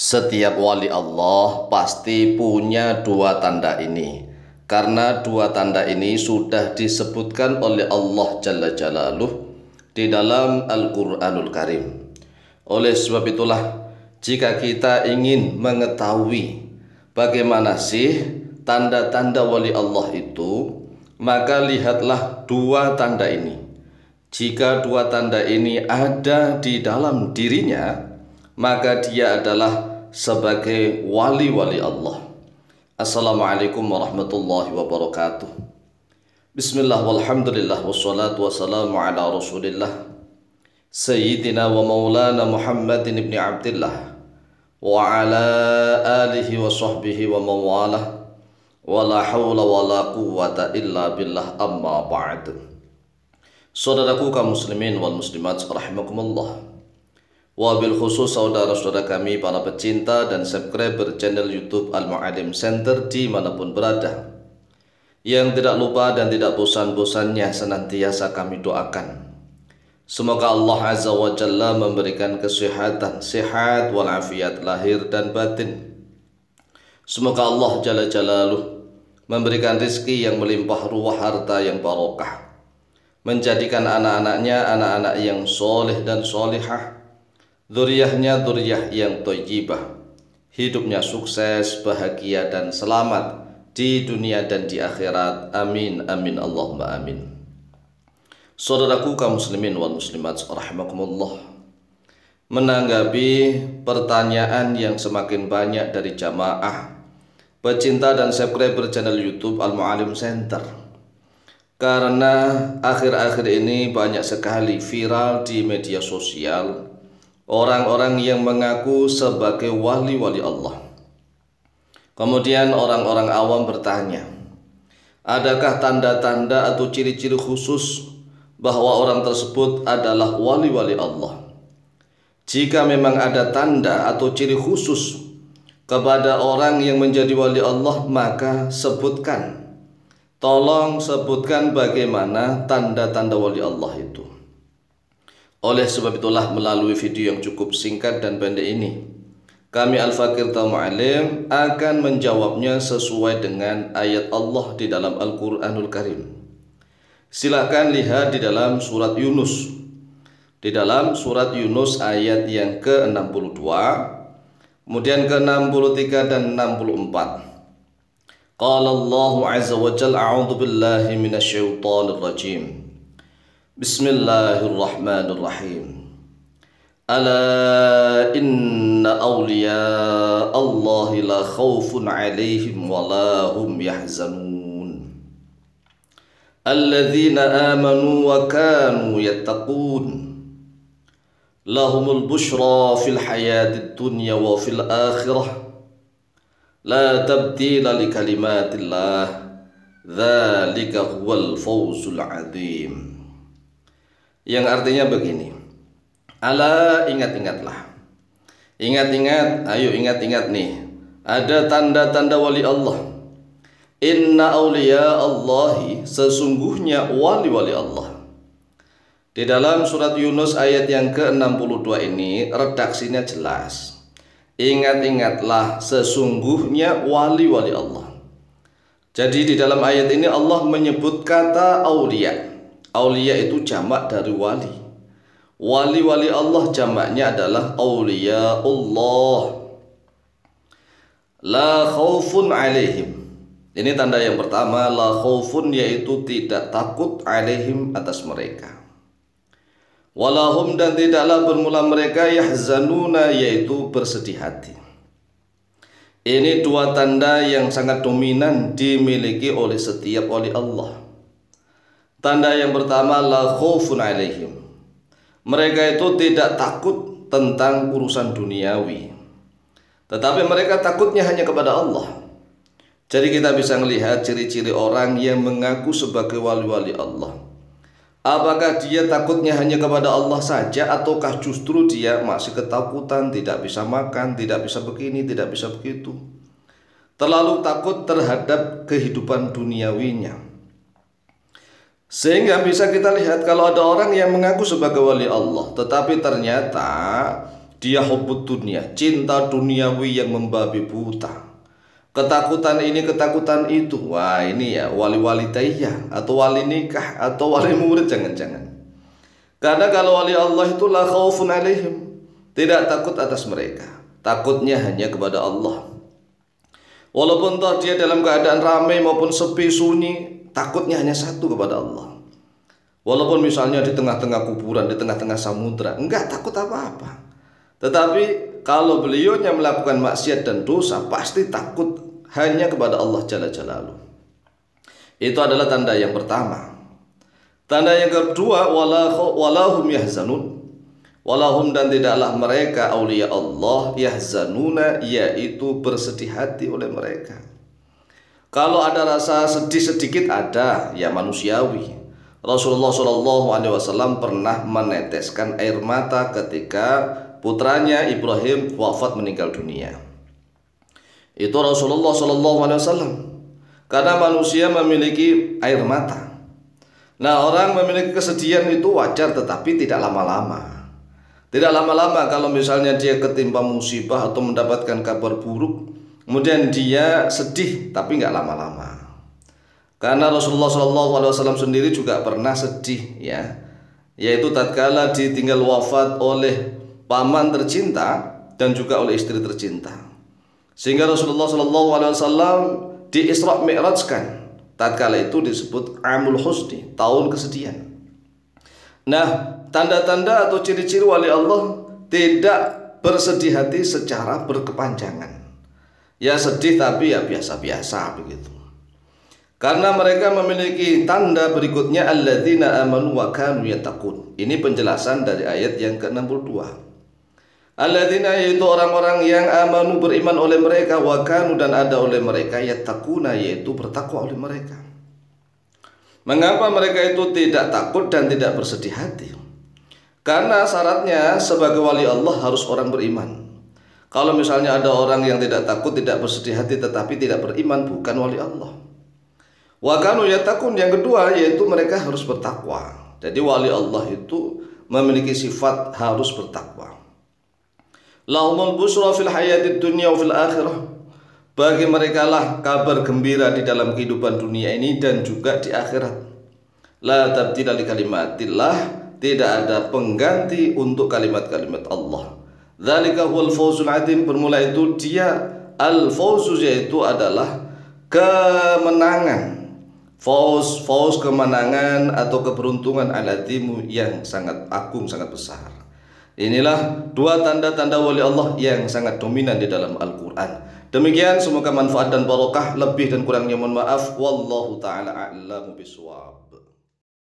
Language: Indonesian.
Setiap wali Allah pasti punya dua tanda ini, karena dua tanda ini sudah disebutkan oleh Allah Jalla Jalaluh di dalam Al-Quranul Karim. Oleh sebab itulah, jika kita ingin mengetahui bagaimana sih tanda-tanda wali Allah itu, maka lihatlah dua tanda ini. Jika dua tanda ini ada di dalam dirinya, maka dia adalah sebagai wali-wali Allah. Assalamualaikum warahmatullahi wabarakatuh. Bismillah walhamdulillah wassalatu wassalamu ala rasulillah Sayyidina wa maulana Muhammadin ibn Abdillah wa ala alihi wa sahbihi wa mawalah wa la hawla wa la quwwata illa billah, amma ba'd. Saudaraku kaum muslimin wal muslimat rahimakumullah, wabil khusus saudara-saudara kami para pecinta dan subscriber channel YouTube Al-Mu'allim Center dimanapun berada, yang tidak lupa dan tidak bosan-bosannya senantiasa kami doakan, semoga Allah Azza wa Jalla memberikan kesehatan, sehat walafiat lahir dan batin. Semoga Allah Jalla Jalaluh memberikan rizki yang melimpah ruah, harta yang barokah, menjadikan anak-anaknya anak-anak yang soleh dan solihah, dzurriyyahnya dzurriyyah yang thayyibah, hidupnya sukses, bahagia dan selamat di dunia dan di akhirat. Amin amin Allahumma amin. Saudaraku kaum muslimin wal muslimat rahimakumullah, menanggapi pertanyaan yang semakin banyak dari jamaah pecinta dan subscriber channel YouTube Al-Mu'allim Center, karena akhir-akhir ini banyak sekali viral di media sosial orang-orang yang mengaku sebagai wali-wali Allah. Kemudian orang-orang awam bertanya, adakah tanda-tanda atau ciri-ciri khusus bahwa orang tersebut adalah wali-wali Allah? Jika memang ada tanda atau ciri khusus kepada orang yang menjadi wali Allah, maka sebutkan. Tolong sebutkan bagaimana tanda-tanda wali Allah itu. Oleh sebab itulah, melalui video yang cukup singkat dan pendek ini, kami Al-Fakir Mu'allim akan menjawabnya sesuai dengan ayat Allah di dalam Al-Quranul Karim. Silakan lihat di dalam surat Yunus. Di dalam surat Yunus ayat yang ke-62, kemudian ke-63 dan 64. Qala Allah Azza wa Jalla, a'udzu billahi minasyaitonir rajim. Bismillahirrahmanirrahim. Ala inna awliya Allahi la khawfun alaihim wa la hum yahzanun. Alladzina amanu wa kanu yattaqun. Lahumul bushra fil hayatid dunya wa fil akhirah. La tabdila li kalimatillah. Dzalika huwal fawzul adzim. Yang artinya begini, ala, ingat-ingatlah. Ingat-ingat, ayo ingat-ingat nih, ada tanda-tanda wali Allah. Inna awliya Allahi, sesungguhnya wali-wali Allah. Di dalam surat Yunus ayat yang ke-62 ini redaksinya jelas. Ingat-ingatlah, sesungguhnya wali-wali Allah. Jadi di dalam ayat ini Allah menyebut kata aulia. Aulia itu jamak dari wali. Wali-wali Allah jamaknya adalah aulia Allah. La khaufun alaihim. Ini tanda yang pertama, la khaufun, yaitu tidak takut, alaihim, atas mereka. Walahum, dan tidaklah bermula mereka, yahzanuna, yaitu bersedih hati. Ini dua tanda yang sangat dominan dimiliki oleh setiap wali Allah. Tanda yang pertama, la khaufun alaihim. Mereka itu tidak takut tentang urusan duniawi, tetapi mereka takutnya hanya kepada Allah. Jadi kita bisa melihat ciri-ciri orang yang mengaku sebagai wali-wali Allah. Apakah dia takutnya hanya kepada Allah saja, ataukah justru dia masih ketakutan, tidak bisa makan, tidak bisa begini, tidak bisa begitu, terlalu takut terhadap kehidupan duniawinya. Sehingga bisa kita lihat kalau ada orang yang mengaku sebagai wali Allah, tetapi ternyata dia hubbud dunia, cinta duniawi yang membabi buta. Ketakutan ini, ketakutan itu. Wah, ini ya wali-wali tayyah atau wali nikah atau wali murid, jangan-jangan. Karena kalau wali Allah itu la khaufun alaihim, tidak takut atas mereka. Takutnya hanya kepada Allah. Walaupun toh dia dalam keadaan ramai maupun sepi sunyi, takutnya hanya satu, kepada Allah. Walaupun misalnya di tengah-tengah kuburan, di tengah-tengah samudra, enggak takut apa-apa. Tetapi kalau beliaunya melakukan maksiat dan dosa, pasti takut hanya kepada Allah Jalla Jalaluh. Itu adalah tanda yang pertama. Tanda yang kedua, walahum yahzanun. Walahum, dan tidaklah mereka aulia Allah yahzanuna, yaitu bersedih hati oleh mereka. Kalau ada rasa sedih sedikit, ada, ya manusiawi. Rasulullah SAW pernah meneteskan air mata ketika putranya Ibrahim wafat, meninggal dunia. Itu Rasulullah SAW. Karena manusia memiliki air mata. Nah, orang memiliki kesedihan itu wajar, tetapi tidak lama-lama. Tidak lama-lama. Kalau misalnya dia ketimpa musibah atau mendapatkan kabar buruk, kemudian dia sedih, tapi nggak lama-lama. Karena Rasulullah SAW sendiri juga pernah sedih, ya, yaitu tatkala ditinggal wafat oleh paman tercinta dan juga oleh istri tercinta. Sehingga Rasulullah SAW di Isra Mi'rajkan. Tatkala itu disebut Amul Husni, tahun kesedihan. Nah, tanda-tanda atau ciri-ciri wali Allah tidak bersedih hati secara berkepanjangan. Ya sedih tapi ya biasa-biasa begitu. Karena mereka memiliki tanda berikutnya, alladzina amanu wa kanu yattaqun. Ini penjelasan dari ayat yang ke-62. Alladzina, yaitu orang-orang yang amanu, beriman oleh mereka, wa kanu, dan ada oleh mereka, yattaquna, yaitu bertakwa oleh mereka. Mengapa mereka itu tidak takut dan tidak bersedih hati? Karena syaratnya sebagai wali Allah harus orang beriman. Kalau misalnya ada orang yang tidak takut, tidak bersedih hati, tetapi tidak beriman, bukan wali Allah. Wa kanu yattaqun, yang kedua yaitu mereka harus bertakwa. Jadi wali Allah itu memiliki sifat harus bertakwa. Lahumul busra fil hayatid dunya wa fil akhirah. Bagi mereka lah kabar gembira di dalam kehidupan dunia ini dan juga di akhirat. La tabdila li kalimatillah, tidak ada pengganti untuk kalimat-kalimat Allah. Dzalika huwal fawzul adzim, bermula itu dia al-fawzu, yaitu adalah kemenangan. Fauz kemenangan atau keberuntungan al-adzimu, yang sangat agung, sangat besar. Inilah dua tanda-tanda wali Allah yang sangat dominan di dalam Al-Quran. Demikian, semoga manfaat dan barokah. Lebih dan kurangnya mohon maaf. Wallahu ta'ala a'lamu bishawab.